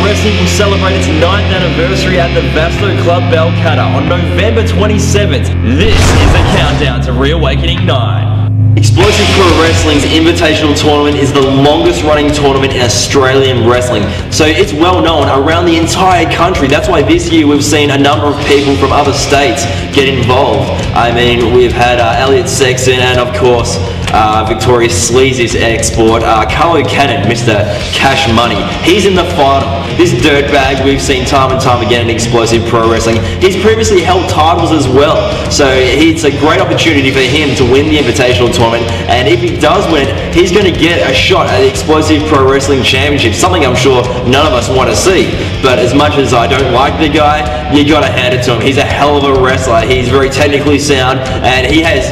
Wrestling will celebrate its 9th anniversary at the Vasto Club, Balcatta on November 27th. This is the countdown to Reawakening 9. Explosive Pro Wrestling's Invitational Tournament is the longest running tournament in Australian wrestling, so it's well known around the entire country. That's why this year we've seen a number of people from other states get involved. I mean, we've had Elliot Sexton and of course Victoria Sleazy's export, Carlo Cannon, Mr. Cash Money. He's in the final. This dirtbag we've seen time and time again in Explosive Pro Wrestling. He's previously held titles as well, so it's a great opportunity for him to win the Invitational Tournament, and if he does win it, he's going to get a shot at the Explosive Pro Wrestling Championship, something I'm sure none of us want to see. But as much as I don't like the guy, you got to hand it to him. He's a hell of a wrestler. He's very technically sound, and he has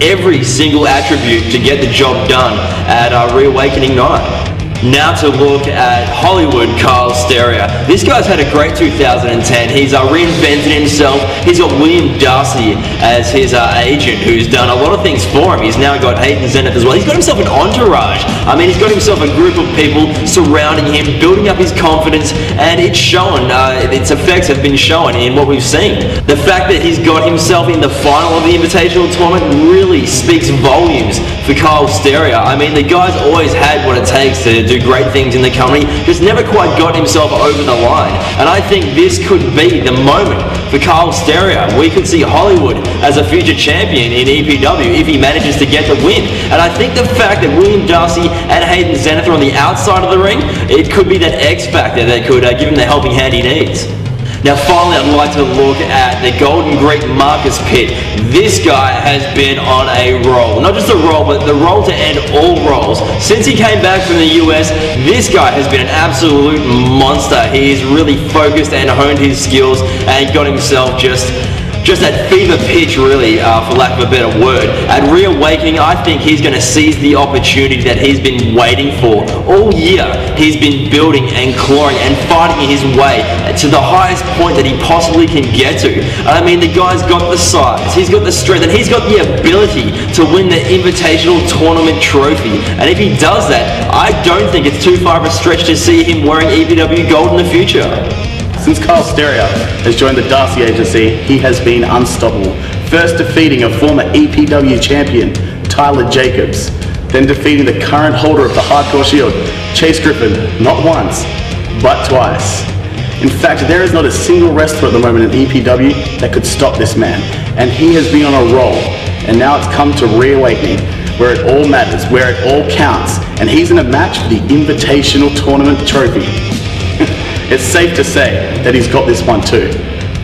every single attribute to get the job done at Reawakening 9. Now to look at Hollywood Carl Stereo. This guy's had a great 2010. He's reinvented himself. He's got William Darcy as his agent, who's done a lot of things for him. He's now got Hayden Zenith as well. He's got himself an entourage. I mean, he's got himself a group of people surrounding him, building up his confidence, and it's shown. Its effects have been shown in what we've seen. The fact that he's got himself in the final of the Invitational Tournament really speaks volumes for Carl Stereo. I mean, the guy's always had what it takes to do great things in the company, just never quite got himself over the line. And I think this could be the moment for Carl Stereo. We could see Hollywood as a future champion in EPW if he manages to get the win. And I think the fact that William Darcy and Hayden Zenith are on the outside of the ring, it could be that X factor that could give him the helping hand he needs. Now finally, I'd like to look at the Golden Greek Marcus Pitt. This guy has been on a roll. Not just a roll, but the roll to end all rolls. Since he came back from the US, this guy has been an absolute monster. He's really focused and honed his skills and got himself just that fever pitch, really, for lack of a better word. At Reawakening, I think he's going to seize the opportunity that he's been waiting for. All year, he's been building and clawing and fighting his way to the highest point that he possibly can get to. And I mean, the guy's got the size, he's got the strength, and he's got the ability to win the Invitational Tournament trophy. And if he does that, I don't think it's too far of a stretch to see him wearing EPW gold in the future. Since Carl Stereo has joined the Darcy agency, he has been unstoppable. First defeating a former EPW champion, Tyler Jacobs, then defeating the current holder of the Hardcore Shield, Chase Griffin, not once, but twice. In fact, there is not a single wrestler at the moment in EPW that could stop this man, and he has been on a roll, and now it's come to Reawakening, where it all matters, where it all counts, and he's in a match for the Invitational Tournament trophy. It's safe to say that he's got this one too.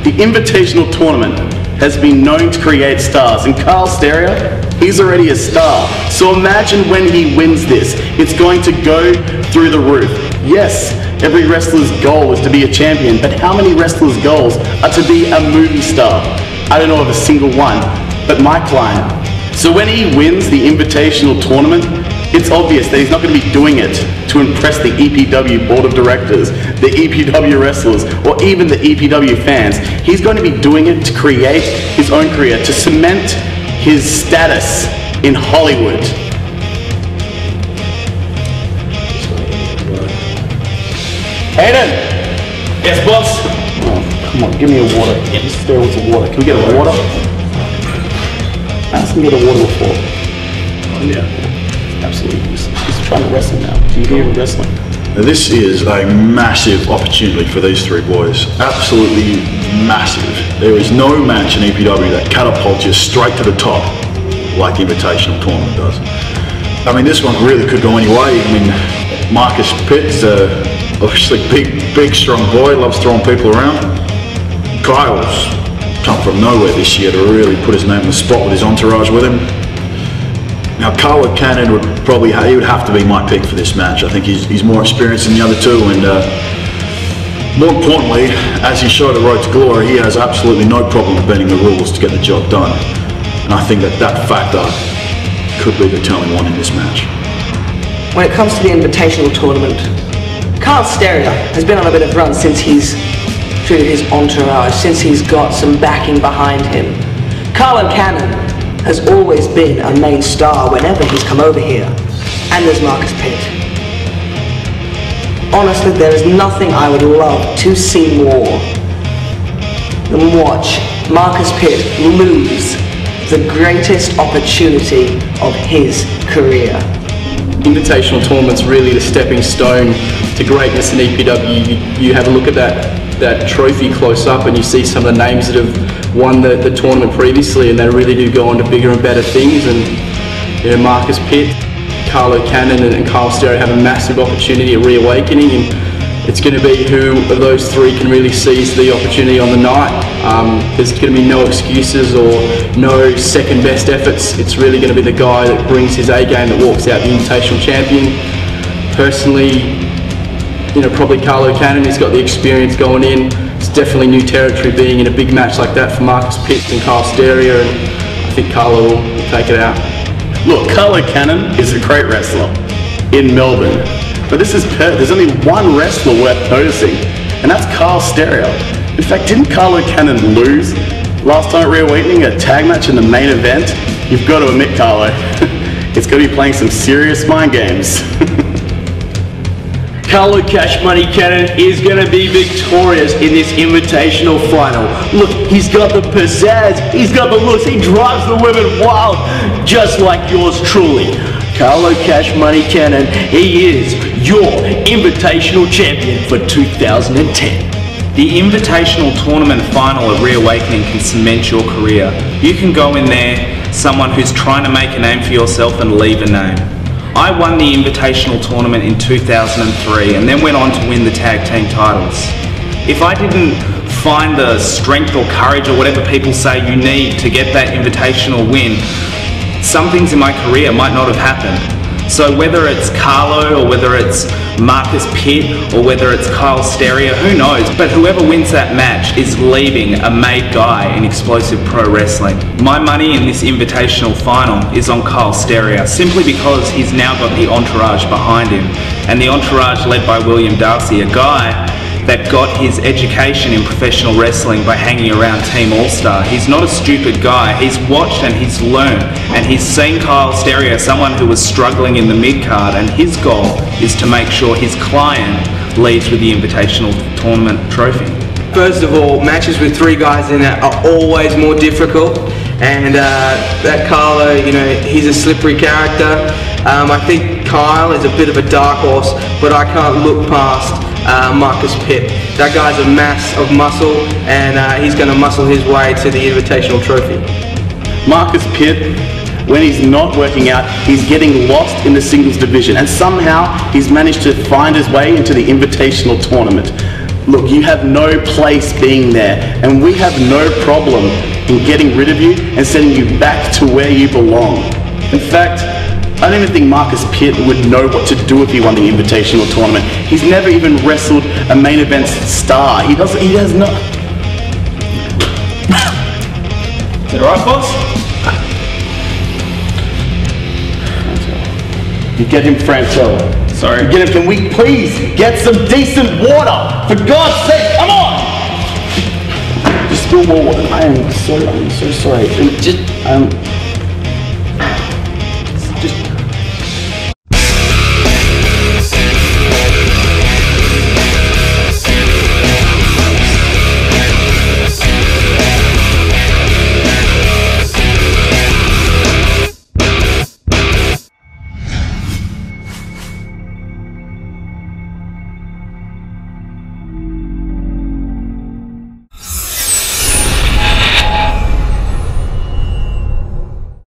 The Invitational Tournament has been known to create stars, and Carl Stereo, he's already a star. So imagine when he wins this, it's going to go through the roof. Yes, every wrestler's goal is to be a champion, but how many wrestlers' goals are to be a movie star? I don't know of a single one, but my client. So when he wins the Invitational Tournament, it's obvious that he's not going to be doing it to impress the EPW board of directors, the EPW wrestlers, or even the EPW fans. He's going to be doing it to create his own career, to cement his status in Hollywood. Hayden! Yes, boss? Oh, come on, give me a water. Just there with the water. Can we get a water? Ask him to get a water before. Oh, yeah. Absolutely. He's trying to wrestle now. Do you hear him wrestling? Now, this is a massive opportunity for these three boys. Absolutely massive. There is no match in EPW that catapults you straight to the top like the Invitational Tournament does. I mean, this one really could go any way. I mean, Marcus Pitt's obviously big, strong boy, loves throwing people around. Kyle's come from nowhere this year to really put his name on the spot with his entourage with him. Now, Carlo Cannon would have to be my pick for this match. I think he's more experienced than the other two, and more importantly, as he showed at Road to Glory, he has absolutely no problem bending the rules to get the job done. And I think that factor could be the telling one in this match. When it comes to the Invitational Tournament, Carl Stereo has been on a bit of run since he's treated his entourage, since he's got some backing behind him. Carlo Cannon has always been a main star whenever he's come over here. And there's Marcus Pitt. honestly, there is nothing I would love to see more than watch Marcus Pitt lose the greatest opportunity of his career. Invitational tournament's really the stepping stone to greatness in EPW. You have a look at that trophy close up and you see some of the names that have won the tournament previously, and they really do go on to bigger and better things. And you know, Marcus Pitt, Carlo Cannon and Kyle Stereo have a massive opportunity at reawakening, and it's going to be who of those three can really seize the opportunity on the night. There's going to be no excuses or no second best efforts. It's really going to be the guy that brings his A game that walks out the Invitational champion. Personally, you know, probably Carlo Cannon. He's got the experience going in. It's definitely new territory being in a big match like that for Marcus Pitt and Kyle Stereo, and I think Carlo will take it out. Look, Carlo Cannon is a great wrestler in Melbourne, but there's only one wrestler worth noticing, and that's Kyle Stereo. In fact, didn't Carlo Cannon lose last time at Reawakening, a tag match in the main event? You've got to admit, Carlo, it's going to be playing some serious mind games. Carlo Cash Money Cannon is going to be victorious in this Invitational final. Look, he's got the pizzazz, he's got the looks, he drives the women wild, just like yours truly. Carlo Cash Money Cannon, he is your Invitational champion for 2010. The Invitational Tournament final at Reawakening can cement your career. You can go in there, someone who's trying to make a name for yourself and leave a name. I won the Invitational Tournament in 2003 and then went on to win the tag team titles. If I didn't find the strength or courage or whatever people say you need to get that Invitational win, some things in my career might not have happened. So whether it's Carlo or whether it's Marcus Pitt or whether it's Kyle Stereo, who knows? But whoever wins that match is leaving a made guy in explosive pro wrestling. My money in this Invitational final is on Kyle Stereo, simply because he's now got the entourage behind him. And the entourage led by William Darcy, a guy that got his education in professional wrestling by hanging around Team All-Star. He's not a stupid guy. He's watched and he's learned, and he's seen Kyle Stereo, someone who was struggling in the mid-card, and his goal is to make sure his client leaves with the Invitational Tournament trophy. First of all, matches with three guys in it are always more difficult, and that Carlo, you know, he's a slippery character. I think Kyle is a bit of a dark horse, but I can't look past Marcus Pitt. That guy's a mass of muscle, and he's going to muscle his way to the Invitational trophy. Marcus Pitt, when he's not working out, he's getting lost in the singles division, and somehow he's managed to find his way into the Invitational tournament. Look, you have no place being there, and we have no problem in getting rid of you and sending you back to where you belong. In fact, I don't even think Marcus Pitt would know what to do if he won the Invitational tournament. He's never even wrestled a main event star. He has not. Is that alright, boss? You get him, Franco. Sorry. You get him. Can we please get some decent water? For God's sake, come on! Just spill more water. I'm so sorry.